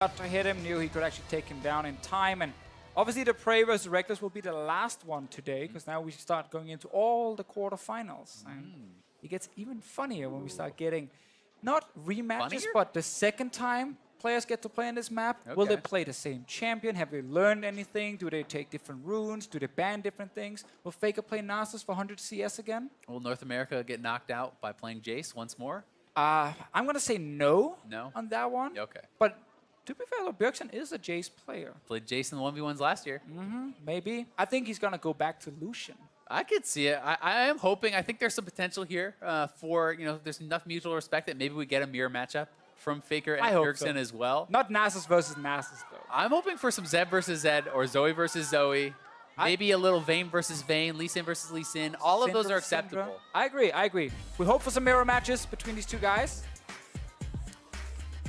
Got to hit him, knew he could actually take him down in time. And obviously the Prey versus Reckless will be the last one today, because now we start going into all the quarterfinals. And it gets even funnier when we start getting not rematches, but the second time players get to play on this map. Okay. Will they play the same champion? Have they learned anything? Do they take different runes? Do they ban different things? Will Faker play Nasus for 100 CS again? Will North America get knocked out by playing Jace once more? I'm going to say no, no on that one. Okay. But to be fair, Bjergsen is a Jace player. Played Jace in the 1v1s last year. Maybe. I think he's going to go back to Lucian. I could see it. I am hoping. I think there's some potential here for, there's enough mutual respect that maybe we get a mirror matchup from Faker and Bjergsen as well. Not Nasus versus Nasus, though. I'm hoping for some Zed versus Zed or Zoe versus Zoe. Maybe a little Vayne versus Vayne, Lee Sin versus Lee Sin. All of those are acceptable. I agree. We hope for some mirror matches between these two guys.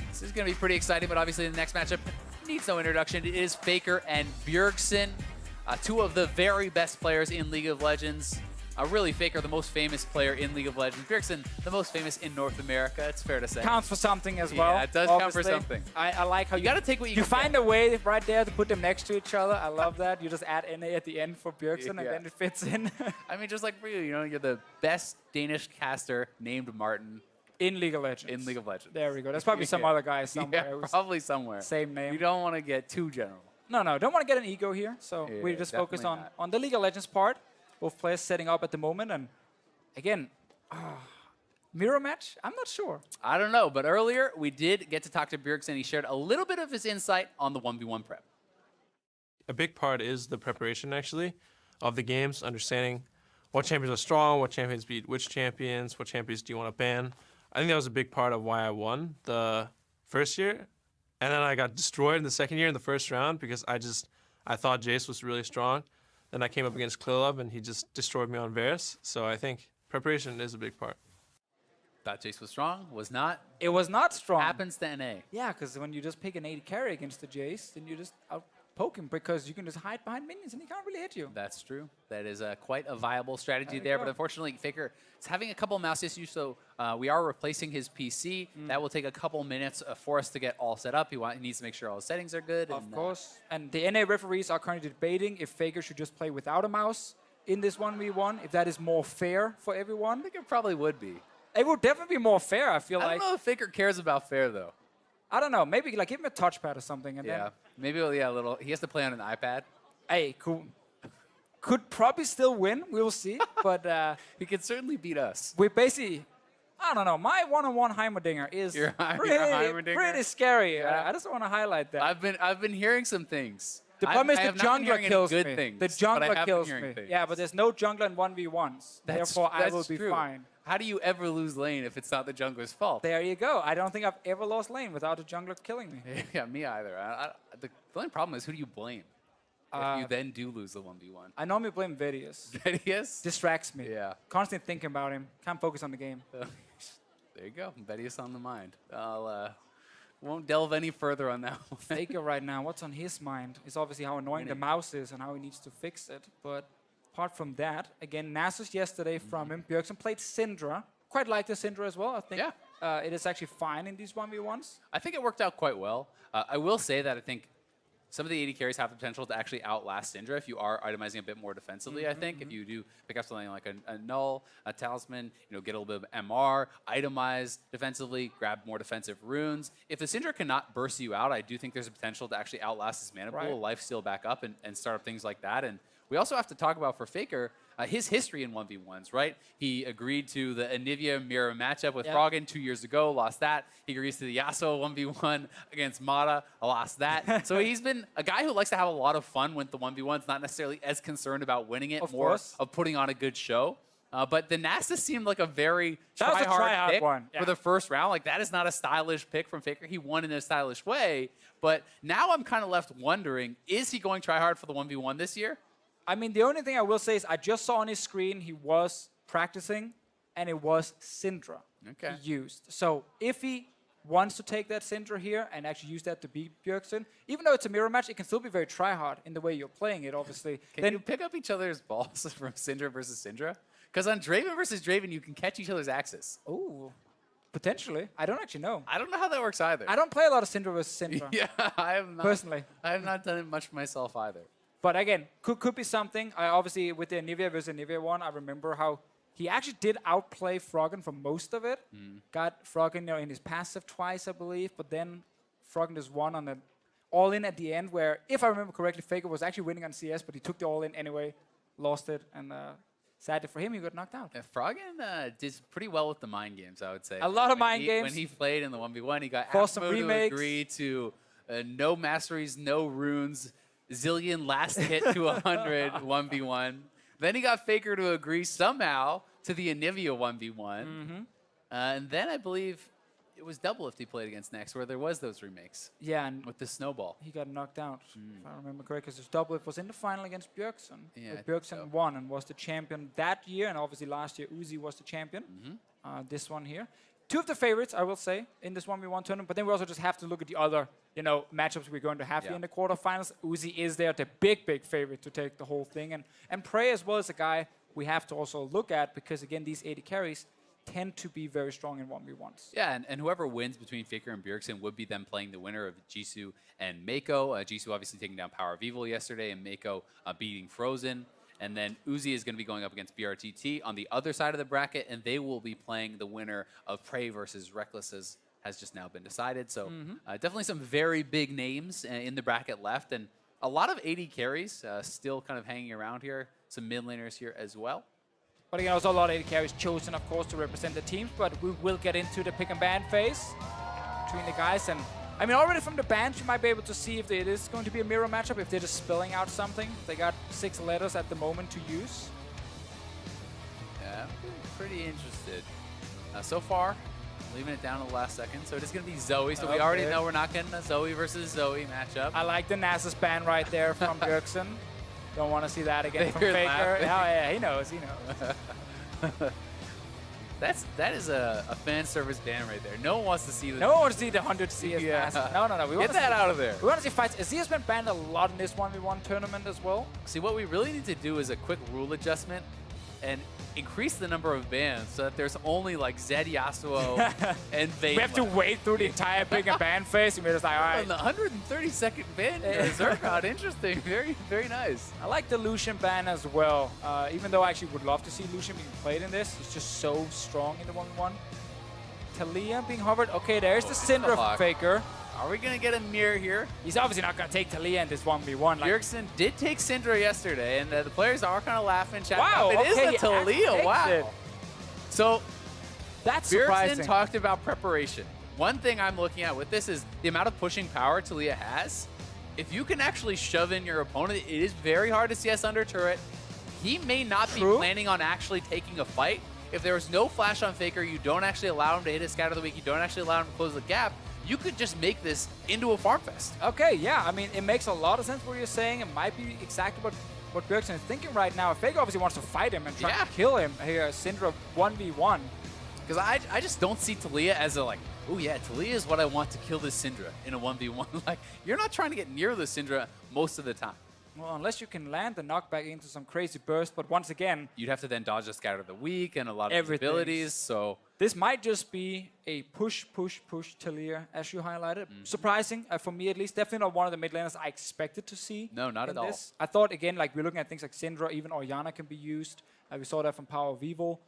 This is going to be pretty exciting, but obviously the next matchup needs no introduction. It is Faker and Bjergsen, two of the very best players in League of Legends. Really, Faker, the most famous player in League of Legends. Bjergsen, the most famous in North America. It's fair to say. Counts for something as well. Yeah, it does count for something. I like how you got to take what you find a way right there to put them next to each other. I love that. You just add NA at the end for Bjergsen, and then it fits in. I mean, just like for you, you're the best Danish caster named Martin. In League of Legends. In League of Legends. There we go. There's probably some other guy somewhere. Yeah, probably somewhere. Same name. You don't want to get too general. No, don't want to get an ego here. So we just focus on the League of Legends part. Both players setting up at the moment. And again, mirror match? I'm not sure. I don't know. But earlier, we did get to talk to Bjergsen. He shared a little bit of his insight on the 1v1 prep. A big part is the preparation, actually, of the games, understanding what champions are strong, what champions beat which champions, what champions do you want to ban. I think that was a big part of why I won the first year. And then I got destroyed in the second year in the first round because I thought Jace was really strong. Then I came up against Clearlove and he just destroyed me on Varus. So I think preparation is a big part. Thought Jace was strong, was not. It was not strong. Happens to NA. Yeah, because when you just pick an 80 carry against the Jace, then you just outpoke him because you can just hide behind minions and he can't really hit you. That's true. That is quite a viable strategy there. But unfortunately, Faker is having a couple mouse issues, so we are replacing his PC. That will take a couple minutes for us to get all set up. He needs to make sure all his settings are good. Of course. And the NA referees are currently debating if Faker should just play without a mouse in this 1v1, if that is more fair for everyone. I think it probably would be. It would definitely be more fair, I feel like. I don't know if Faker cares about fair, though. I don't know. Maybe like give him a touchpad or something. And then maybe a little. He has to play on an iPad. Hey, cool. Could probably still win. We will see. But he could certainly beat us. We basically, I don't know. My one-on-one Heimerdinger is pretty scary. Yeah. I just want to highlight that. I've been hearing some things. The problem is the jungler kills me. Things, the jungler kills me. Yeah, but there's no jungler in 1v1s. Therefore, I will be fine. How do you ever lose lane if it's not the jungler's fault? There you go. I don't think I've ever lost lane without a jungler killing me. Yeah, me either. The only problem is who do you blame if you then do lose the 1v1? I normally blame Vedius. Vedius? Distracts me. Yeah. Constantly thinking about him. Can't focus on the game. There you go. Vedius on the mind. I'll won't delve any further on that one. Faker right now, what's on his mind is obviously how annoying the mouse is and how he needs to fix it. But apart from that, again, Nasus yesterday from him. Bjergsen played Syndra. Quite like the Syndra as well, I think. Yeah. It is actually fine in these 1v1s. I think it worked out quite well. I will say that I think some of the 80 carries have the potential to actually outlast Syndra if you are itemizing a bit more defensively, I think. If you do pick up something like a Null, a Talisman, get a little bit of MR, itemize defensively, grab more defensive runes. If the Syndra cannot burst you out, I do think there's a potential to actually outlast his mana pool, life steal back up, and start up things like that. And we also have to talk about, for Faker, his history in 1v1s, right? He agreed to the Anivia mirror matchup with Froggen 2 years ago, lost that. He agrees to the Yasuo 1v1 against Mata, lost that. So he's been a guy who likes to have a lot of fun with the 1v1s, not necessarily as concerned about winning it, more of putting on a good show. But the Nasus seemed like a very try-hard pick for the first round. Like, that is not a stylish pick from Faker. He won in a stylish way. But now I'm kind of left wondering, is he going try-hard for the 1v1 this year? I mean, the only thing I will say is I just saw on his screen he was practicing, and it was Syndra he used. So if he wants to take that Syndra here and actually use that to beat Bjergsen, even though it's a mirror match, it can still be very try-hard in the way you're playing it, obviously. Can you pick up each other's balls from Syndra versus Syndra? Because on Draven versus Draven, you can catch each other's axes. Ooh. Potentially. I don't actually know. I don't know how that works either. I don't play a lot of Syndra versus Syndra. Yeah, I have not. Personally. I have not done it much myself either. But again, could be something. I obviously, with the Anivia versus Anivia one, I remember how he actually did outplay Froggen for most of it. Got Froggen in his passive twice, I believe, but then Froggen just won on the all-in at the end, where, if I remember correctly, Faker was actually winning on CS, but he took the all-in anyway, lost it, and sadly for him, he got knocked out. Yeah, Froggen did pretty well with the mind games, I would say. A lot of mind games. When he played in the 1v1, he got Forced some Asmo to remakes. agree to no masteries, no runes, zillion last hit to 100 1v1. Then he got Faker to agree somehow to the Anivia 1v1. And then I believe it was double if he played against next, where there was those remakes. Yeah, and with the snowball. he got knocked out, if I remember correctly, because his double was in the final against Bjergsen. Yeah, I think Bjergsen so. won and was the champion that year, and obviously last year Uzi was the champion. This one here. Two of the favorites, I will say, in this 1v1 tournament, but then we also just have to look at the other, matchups we're going to have here in the quarterfinals. Uzi is there, the big favorite to take the whole thing, and Prey as well as a guy we have to also look at, because again, these 80 carries tend to be very strong in 1v1s. Yeah, and whoever wins between Faker and Bjergsen would be them playing the winner of Jisoo and Mako. Jisoo obviously taking down Power of Evil yesterday, and Mako beating Frozen. And then Uzi is going to be going up against BRTT on the other side of the bracket, and they will be playing the winner of Prey versus Reckless, as has just now been decided. So definitely some very big names in the bracket left, and a lot of 80 carries still kind of hanging around here. Some mid laners here as well. But again, also a lot of 80 carries chosen, of course, to represent the teams, but we will get into the pick and ban phase between the guys. And I mean, already from the bans, you might be able to see if it is going to be a mirror matchup, if they're just spelling out something. They got 6 letters at the moment to use. Yeah, I'm pretty interested. So far, leaving it down to the last second. So it is going to be Zoe. So we already know we're not getting a Zoe versus Zoe matchup. I like the Nasus ban right there from Bjergsen. Don't want to see that again from Faker's Faker. laughing. Oh, yeah, he knows, he knows. That is a fan service ban right there. No one wants to see the No one wants to see the 100 CS Yeah. Nasus. No. We Get want that out of there. We want to see fights. Azia's been banned a lot in this 1v1 tournament as well. See, what we really need to do is a quick rule adjustment and increase the number of bans so that there's only like Zed, Yasuo, and Vayne. We have to wait through the entire pick and ban phase, and we're just like, all right. On the 132nd ban, Zerkot, interesting. Very, very nice. I like the Lucian ban as well, even though I actually would love to see Lucian being played in this. He's just so strong in the 1v1. Talia being hovered. Okay, there's the Syndra hawk. Faker. Are we going to get a mirror here? He's obviously not going to take Talia in this 1v1. Like, Bjergsen did take Syndra yesterday, and the players are kind of laughing. Chatting wow, up. It is okay, a he Talia. takes Wow. it. So That's Bjergsen surprising. talked about preparation. One thing I'm looking at with this is the amount of pushing power Talia has. If you can actually shove in your opponent, it is very hard to CS under turret. He may not be planning on actually taking a fight. If there is no flash on Faker, you don't actually allow him to hit his scatter of the week, you don't actually allow him to close the gap, you could just make this into a farm fest. Okay, yeah. I mean, it makes a lot of sense what you're saying. It might be exactly what Bjergsen is thinking right now. Faker obviously wants to fight him and try to kill him here. Syndra 1v1. Because I just don't see Talia as a like, oh yeah, Talia is what I want to kill this Syndra in a 1v1. Like, you're not trying to get near the Syndra most of the time. Well, unless you can land the knockback into some crazy burst, but once again, You'd have to then dodge the scatter of the week and a lot of Everything. abilities, so... this might just be a push Talia, as you highlighted. Surprising, for me at least. Definitely not one of the mid laners I expected to see. No, not in at all. this. I thought, again, like we're looking at things like Syndra, even Orianna can be used. We saw that from Power of Evil.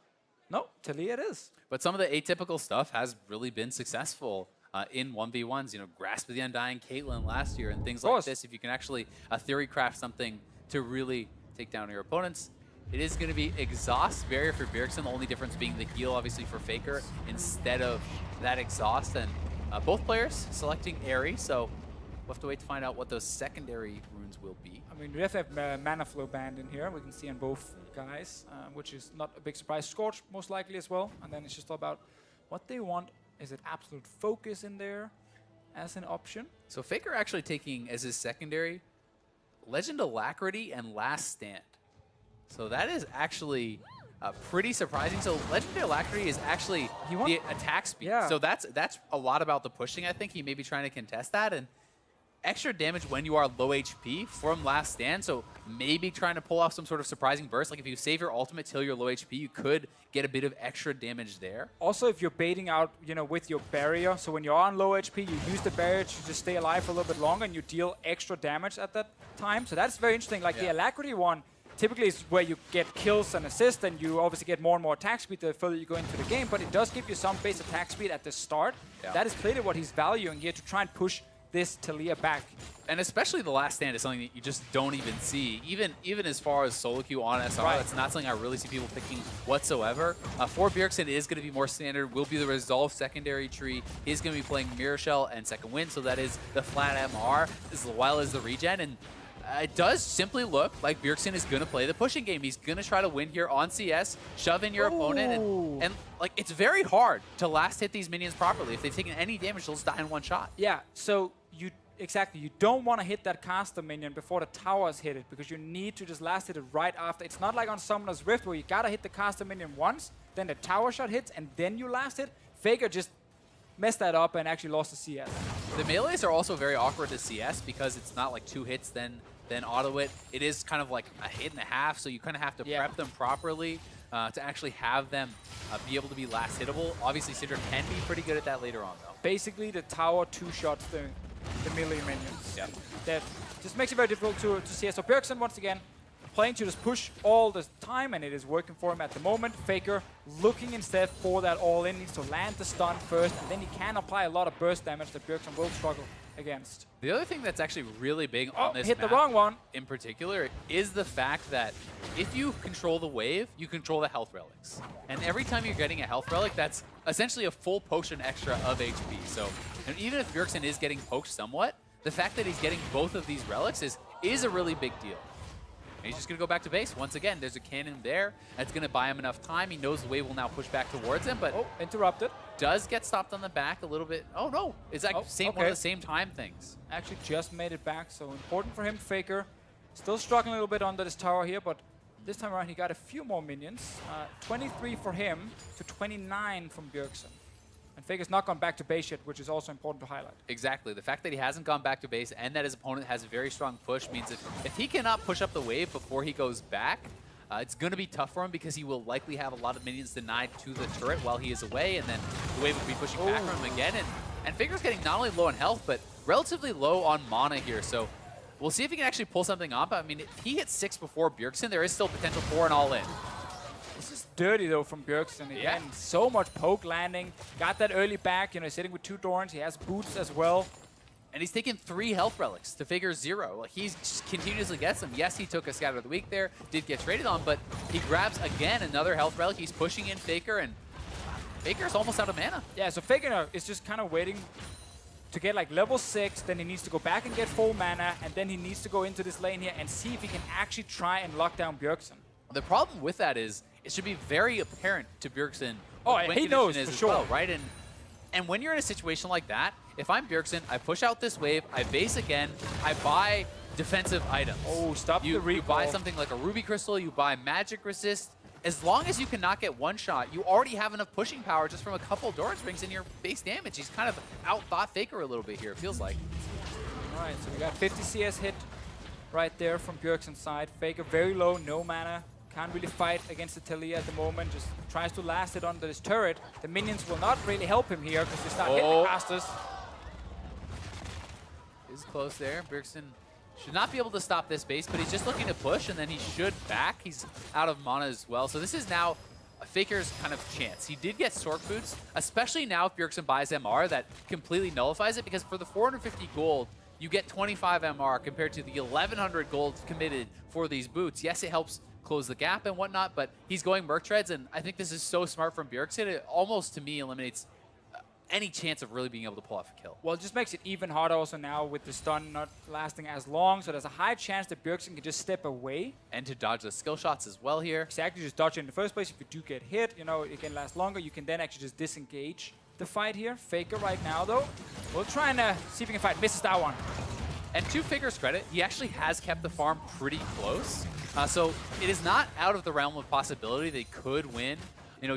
No, Talia it is. But some of the atypical stuff has really been successful in 1v1s. You know, Grasp of the Undying Caitlyn last year and things like this. If you can actually theory craft something to really take down your opponents, it is going to be exhaust barrier for Bjergsen. The only difference being the heal, obviously, for Faker instead of that exhaust. And both players selecting Airy, so we'll have to wait to find out what those secondary runes will be. I mean, we have to have Mana Flow banned in here. We can see on both guys, which is not a big surprise. Scorch, most likely as well. And then it's just all about what they want. Is it Absolute Focus in there as an option? So Faker actually taking as his secondary Legend Alacrity and Last Stand. So that is actually pretty surprising. So Legendary Alacrity is actually the attack speed. Yeah. So that's a lot about the pushing. I think he may be trying to contest that. And extra damage when you are low HP from Last Stand, so maybe trying to pull off some sort of surprising burst. Like if you save your ultimate till you're low HP, you could get a bit of extra damage there. Also, if you're baiting out, with your barrier, so when you're on low HP, you use the barrier to just stay alive for a little bit longer, and you deal extra damage at that time. So that's very interesting. Like the Alacrity one, typically is where you get kills and assists, and you obviously get more and more attack speed the further you go into the game, but it does give you some base attack speed at the start. Yeah. That is clearly what he's valuing here to try and push this Taliyah back. And especially the Last Stand is something that you just don't even see. Even as far as solo queue on SR, that's not something I really see people picking whatsoever. For Bjergsen, it is going to be more standard, will be the Resolve secondary tree. He's going to be playing Mirror Shell and Second Wind, so that is the flat MR as well as the regen. And it does simply look like Bjergsen is going to play the pushing game. He's going to try to win here on CS, shove in your opponent, and like it's very hard to last hit these minions properly. If they've taken any damage, they'll just die in one shot. Yeah, so you don't want to hit that caster minion before the towers hit it, because you need to just last hit it right after. It's not like on Summoner's Rift where you gotta hit the caster minion once, then the tower shot hits, and then you last hit. Faker just messed that up and actually lost the CS. The melees are also very awkward to CS because it's not like 2 hits then auto it. It is kind of like a hit and a half, so you kind of have to prep them properly to actually have them be able to be last hittable. Obviously, Syndra can be pretty good at that later on, though. Basically, the tower 2-shots the melee minions. Yeah. That just makes it very difficult to CS. So Bjergsen, once again, playing to just push all the time, and it is working for him at the moment. Faker looking instead for that all-in, needs to land the stun first, and then he can apply a lot of burst damage that Bjergsen will struggle against. The other thing that's actually really big on this hit map the wrong one. in particular is the fact that if you control the wave, you control the health relics. And every time you're getting a health relic, that's essentially a full potion extra of HP. So and even if Bjergsen is getting poked somewhat, the fact that he's getting both of these relics is a really big deal. And he's just going to go back to base. Once again, there's a cannon there. That's going to buy him enough time. He knows the wave will now push back towards him, but interrupted. Does get stopped on the back a little bit. Oh, no. It's like one of the same time things. Actually just made it back, so important for him. Faker still struggling a little bit under this tower here, but this time around he got a few more minions. 23 for him to 29 from Bjergsen. And Faker's not gone back to base yet, which is also important to highlight. Exactly. The fact that he hasn't gone back to base and that his opponent has a very strong push means that if he cannot push up the wave before he goes back, it's going to be tough for him because he will likely have a lot of minions denied to the turret while he is away, and then the wave will be pushing back on him again. And Faker's getting not only low on health, but relatively low on mana here. So we'll see if he can actually pull something up. I mean, if he hits 6 before Bjergsen, there is still potential for an all-in. This is dirty, though, from Bjergsen. Again, so much poke landing. Got that early back, sitting with 2 Dorans. He has boots as well. And he's taken 3 health relics to Faker 0. Like, he just continuously gets them. Yes, he took a Scatter of the Week there, did get traded on, but he grabs, again, another health relic. He's pushing in Faker, and Faker's almost out of mana. Yeah, so Faker is just kind of waiting to get like level 6, then he needs to go back and get full mana, and then he needs to go into this lane here and see if he can actually try and lock down Bjergsen. The problem with that is it should be very apparent to Bjergsen. He knows for sure, well, right? And when you're in a situation like that, if I'm Bjergsen, I push out this wave, I base again, I buy defensive items. Oh, stop the recall. You buy something like a Ruby Crystal, you buy Magic Resist. As long as you cannot get one shot, you already have enough pushing power just from a couple Doran's Rings in your base damage. He's kind of outthought Faker a little bit here, it feels like. All right, so we got 50 CS hit right there from Bjergsen's side. Faker very low, no mana. Can't really fight against the Taliyah at the moment. Just tries to last it under this turret. The minions will not really help him here because they start hitting the casters. Is close there. Bjergsen should not be able to stop this base, but he's just looking to push, and then he should back. He's out of mana as well. So this is now a Faker's kind of chance. He did get Sork Boots, especially now if Bjergsen buys MR, that completely nullifies it, because for the 450 gold, you get 25 MR compared to the 1,100 gold committed for these boots. Yes, it helps close the gap and whatnot, but he's going Merc Treads, and I think this is so smart from Bjergsen. It almost, to me, eliminates any chance of really being able to pull off a kill. Well, it just makes it even harder also now with the stun not lasting as long, so there's a high chance that Bjergsen can just step away. And to dodge the skill shots as well here. Exactly, just dodge it in the first place. If you do get hit, it can last longer. You can then actually just disengage the fight here. Faker right now, though, we'll try and see if he can fight. Misses that one. And to Faker's credit, he actually has kept the farm pretty close. So it is not out of the realm of possibility they could win,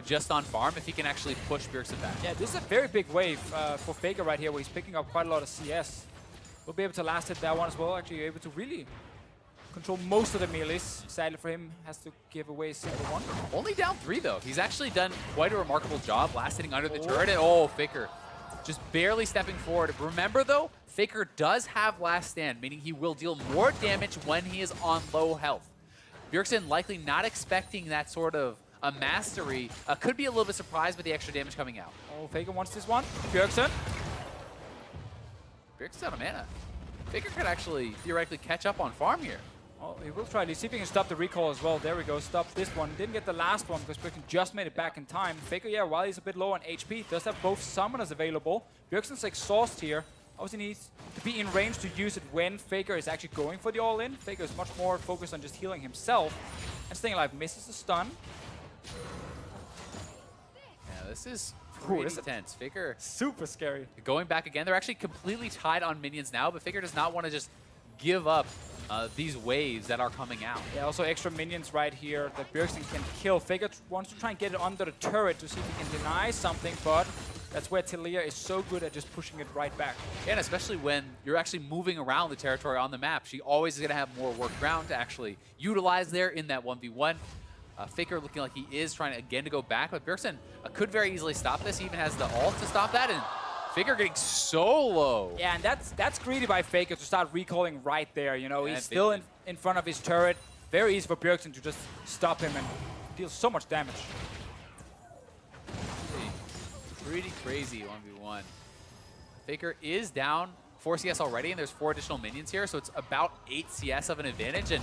just on farm if he can actually push Bjergsen back. Yeah, this is a very big wave for Faker right here, where he's picking up quite a lot of CS. Will be able to last hit that one as well. Actually, able to really control most of the melees. Sadly for him, has to give away a single one. Only down 3 though. He's actually done quite a remarkable job last hitting under the turret. And, oh, Faker just barely stepping forward. Remember though, Faker does have last stand, meaning he will deal more damage when he is on low health. Bjergsen likely not expecting that sort of a mastery. Could be a little bit surprised by the extra damage coming out. Oh, Faker wants this one. Bjergsen. Bjergsen's out of mana. Faker could actually theoretically catch up on farm here. Oh, he will try. Let's see if he can stop the recall as well. There we go. Stop this one. Didn't get the last one because Bjergsen just made it back in time. Faker, yeah, while he's a bit low on HP, does have both summoners available. Bjergsen's exhaust here. Obviously needs to be in range to use it when Faker is actually going for the all-in. Faker is much more focused on just healing himself and staying alive. Misses the stun. Yeah, this is pretty intense. Faker Super scary. going back again. They're actually completely tied on minions now, but Faker does not want to just give up these waves that are coming out. Yeah, also extra minions right here that Bjergsen can kill. Faker wants to try and get it under the turret to see if he can deny something, but that's where Talia is so good at just pushing it right back. And especially when you're actually moving around the territory on the map, she always is going to have more work ground to actually utilize there in that 1v1. Faker looking like he is trying again to go back, but Bjergsen could very easily stop this. He even has the ult to stop that, and Faker getting so low. Yeah, and that's greedy by Faker to start recalling right there. You know, Yeah, he's still in front of his turret. Very easy for Bjergsen to just stop him and deal so much damage. Pretty crazy 1v1. Faker is down 4 CS already, and there's 4 additional minions here, so it's about 8 CS of an advantage, and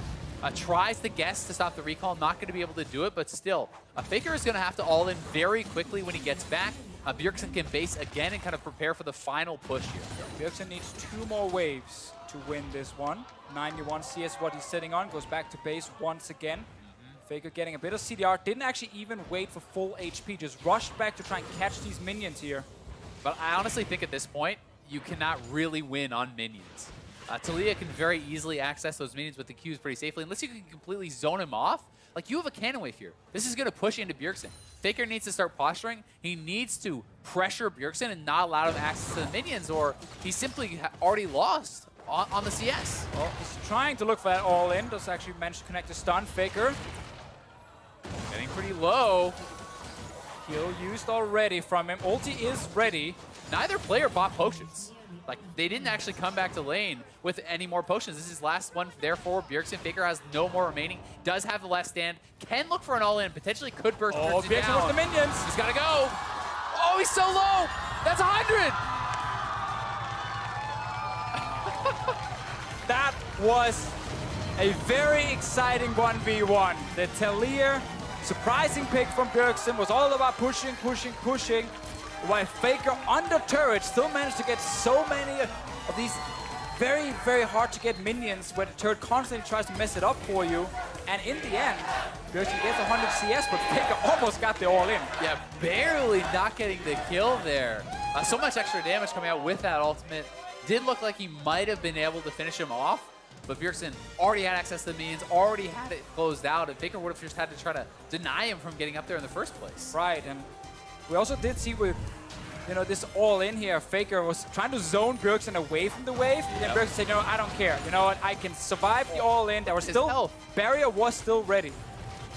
tries to guess to stop the recall. Not going to be able to do it, but still, Faker is going to have to all in very quickly when he gets back. Bjergsen can base again and kind of prepare for the final push here. Bjergsen needs 2 more waves to win this one. 91 CS what he's sitting on, goes back to base once again. Faker getting a bit of CDR, didn't actually even wait for full HP, just rushed back to try and catch these minions here. But I honestly think at this point, you cannot really win on minions. Talia can very easily access those minions with the Qs pretty safely, unless you can completely zone him off. Like, you have a cannon wave here. This is going to push into Bjergsen. Faker needs to start posturing. He needs to pressure Bjergsen and not allow him access to the minions, or he simply already lost on the CS. Well, he's trying to look for that all-in. Does actually manage to connect the stun. Faker. Getting pretty low. Heal used already from him. Ulti is ready. Neither player bought potions. Like, they didn't actually come back to lane with any more potions. This is his last one, therefore, Bjergsen. Faker has no more remaining. Does have the last stand. Can look for an all-in. Potentially could burst Bjergsen Bjergsen down. with the minions. He's got to go. Oh, he's so low. That's 100. That was a very exciting 1v1. The Talia surprising pick from Bjergsen was all about pushing, pushing, pushing. While Faker under turret still managed to get so many of these very, very hard to get minions where the turret constantly tries to mess it up for you. And in the end, Bjergsen gets 100 CS, but Faker almost got the all-in. Yeah, barely not getting the kill there. So much extra damage coming out with that ultimate. Did look like he might have been able to finish him off, but Bjergsen already had access to the minions, already had it closed out, and Faker would have just had to try to deny him from getting up there in the first place. Right, and we also did see with, you know, this all-in here, Faker was trying to zone Bjergsen away from the wave, and then Bjergsen said, you know, I don't care. You know what, I can survive the all-in. There was His still, health. barrier was still ready.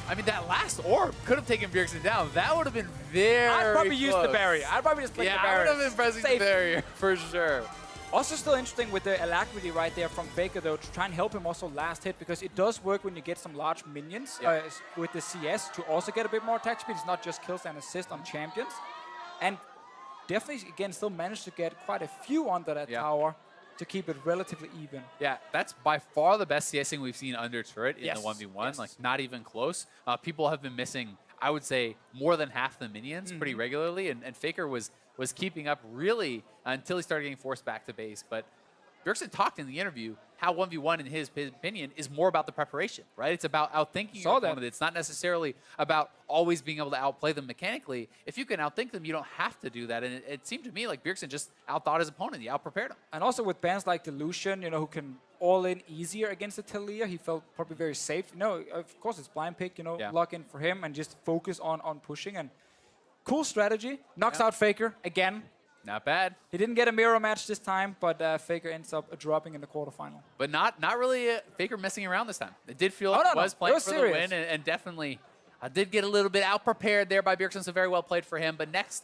I mean, that last orb could have taken Bjergsen down. That would have been very I'd probably use the close. barrier. I'd probably just click the Yeah, I barrier. would have been pressing the Safe. barrier for sure. Also still interesting with the alacrity right there from Faker, though, to try and help him also last hit, because it does work when you get some large minions with the CS to also get a bit more attack speed. It's not just kills and assist on champions. And definitely, again, still managed to get quite a few under that tower to keep it relatively even. Yeah, that's by far the best CSing we've seen under turret in Yes. the 1v1. Yes. Like, not even close. People have been missing, I would say, more than half the minions pretty regularly, and Faker was keeping up really until he started getting forced back to base. But Bjergsen talked in the interview how 1v1, in his opinion, is more about the preparation, right? It's about outthinking your opponent. It's not necessarily about always being able to outplay them mechanically. If you can outthink them, you don't have to do that. And it seemed to me like Bjergsen just outthought his opponent. He outprepared him. And also with bans like Delusion, you know, who can all in easier against the Talia, he felt probably very safe. You know, of course, it's blind pick, you know, lock in for him and just focus on pushing. And cool strategy. Knocks out Faker again. Not bad. He didn't get a mirror match this time, but Faker ends up dropping in the quarterfinal. But not really Faker messing around this time. It did feel Oh, like no, he was no. playing It was for serious. the win, and definitely did get a little bit out-prepared there by Bjergsen, so very well played for him. But next